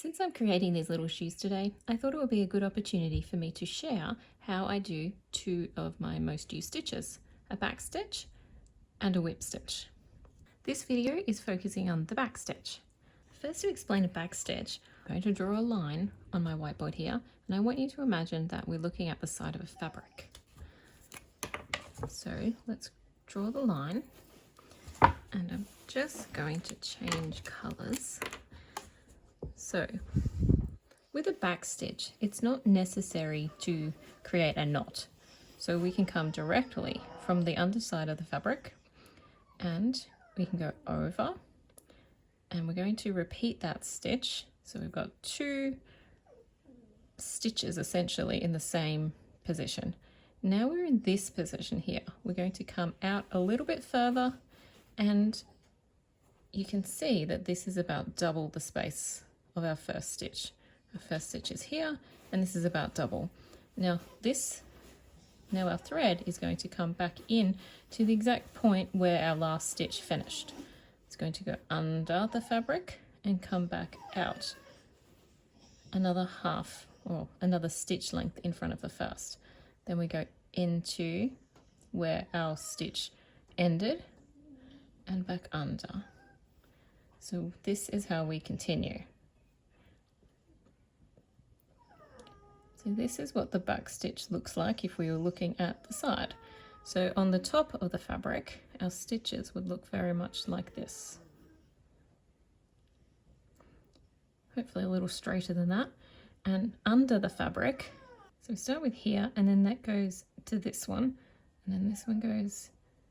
Since I'm creating these little shoes today, I thought it would be a good opportunity for me to share how I do two of my most used stitches, a backstitch and a whip stitch. This video is focusing on the backstitch. First, to explain a backstitch, I'm going to draw a line on my whiteboard here, and I want you to imagine that we're looking at the side of a fabric. So let's draw the line, and I'm just going to change colours. So with a backstitch, it's not necessary to create a knot. So we can come directly from the underside of the fabric and we can go over, and we're going to repeat that stitch. So we've got two stitches essentially in the same position. Now we're in this position here. We're going to come out a little bit further, and you can see that this is about double the space of our first stitch. Our first stitch is here, and this is about double. Now our thread is going to come back in to the exact point where our last stitch finished. It's going to go under the fabric and come back out another half or another stitch length in front of the first. Then we go into where our stitch ended and back under. So this is how we continue. So this is what the back stitch looks like if we were looking at the side. So on the top of the fabric, our stitches would look very much like this. Hopefully a little straighter than that. And under the fabric, so we start with here, and then that goes to this one, and then this one goes.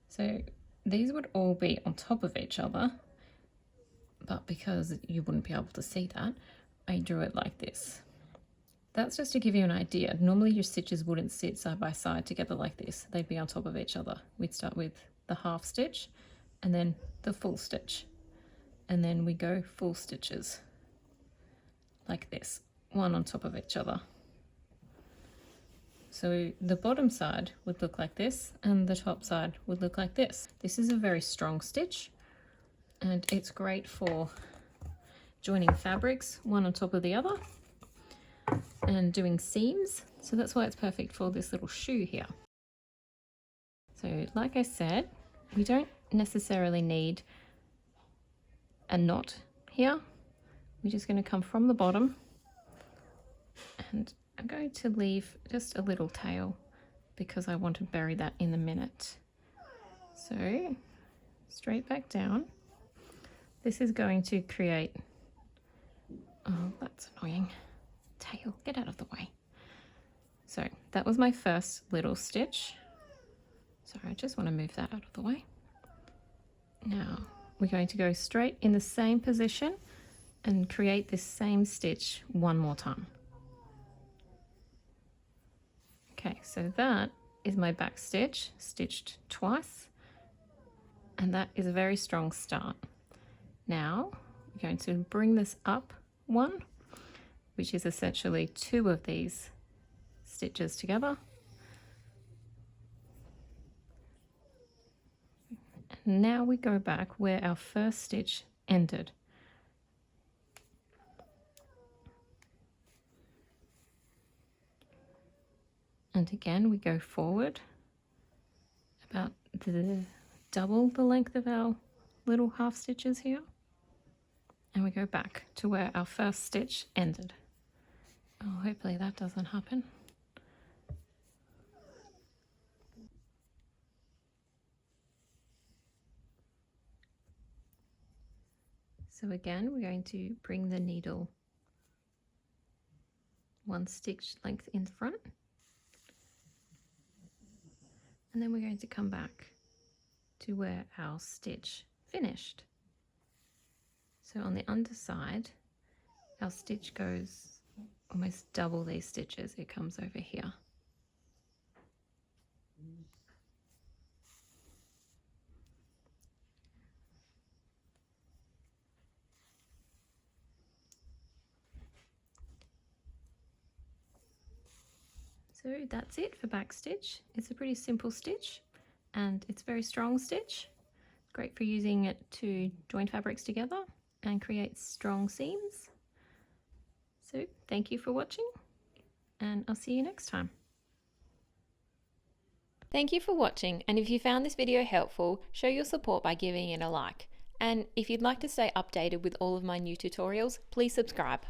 So these would all be on top of each other, but because you wouldn't be able to see that, I drew it like this. That's just to give you an idea. Normally your stitches wouldn't sit side by side together like this. They'd be on top of each other. We'd start with the half stitch and then the full stitch. And then we go full stitches like this, one on top of each other. So the bottom side would look like this and the top side would look like this. This is a very strong stitch, and it's great for joining fabrics one on top of the other and doing seams. So that's why it's perfect for this little shoe here. So like I said, we don't necessarily need a knot here. We're just going to come from the bottom, and I'm going to leave just a little tail because I want to bury that in a minute. So straight back down. This is going to create, oh, that's annoying. Tail, get out of the way. So that was my first little stitch. Sorry, I just want to move that out of the way. Now we're going to go straight in the same position and create this same stitch one more time. Okay, so that is my back stitch, stitched twice, and that is a very strong start. Now we're going to bring this up one, which is essentially two of these stitches together. And now we go back where our first stitch ended. And again, we go forward about double the length of our little half stitches here. And we go back to where our first stitch ended. Oh, hopefully that doesn't happen. So again, we're going to bring the needle one stitch length in front. And then we're going to come back to where our stitch finished. So on the underside, our stitch goes almost double these stitches. It comes over here. So that's it for backstitch. It's a pretty simple stitch, and it's a very strong stitch. Great for using it to join fabrics together and create strong seams. So thank you for watching, and I'll see you next time. Thank you for watching, and if you found this video helpful, show your support by giving it a like. And if you'd like to stay updated with all of my new tutorials, please subscribe.